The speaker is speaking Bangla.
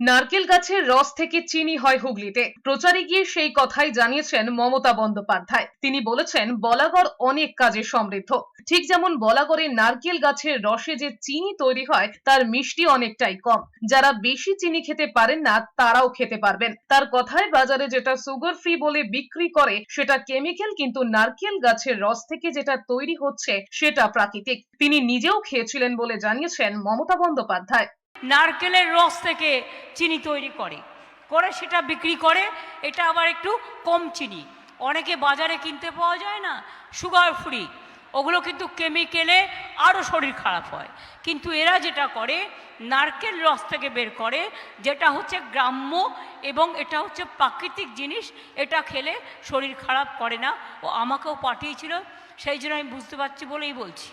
নারকেল গাছের রস থেকে চিনি হয় হুগলিতে। প্রচারে গিয়ে সেই কথাই জানিয়েছেন মমতা বন্দ্যোপাধ্যায়। তিনি বলেছেন, বলাগড় অনেক কাজে সমৃদ্ধ। ঠিক যেমন বলাগড়ের নারকেল গাছের রসে যে চিনি তৈরি হয় তার মিষ্টি অনেকটাই কম। যারা বেশি চিনি খেতে পারেন না তারাও খেতে পারবেন। তার কথায় বাজারে যেটা সুগার ফ্রি বলে বিক্রি করে সেটা কেমিক্যাল, কিন্তু নারকেল গাছের রস থেকে যেটা তৈরি হচ্ছে সেটা প্রাকৃতিক। তিনি নিজেও খেয়েছিলেন বলে জানিয়েছেন মমতা বন্দ্যোপাধ্যায়। নারকেলের রস থেকে চিনি তৈরি করে করে সেটা বিক্রি করে। এটা আবার একটু কম চিনি, অনেকে বাজারে কিনতে পাওয়া যায় না সুগার ফ্রি, ওগুলো কিন্তু কেমিক্যালে আরও শরীর খারাপ হয়। কিন্তু এরা যেটা করে নারকেল রস থেকে বের করে, যেটা হচ্ছে গ্রাম্য এবং এটা হচ্ছে প্রাকৃতিক জিনিস, এটা খেলে শরীর খারাপ করে না। ও আমাকেও পাঠিয়েছিল, সেই জন্য আমি বুঝতে পারছি বলেই বলছি।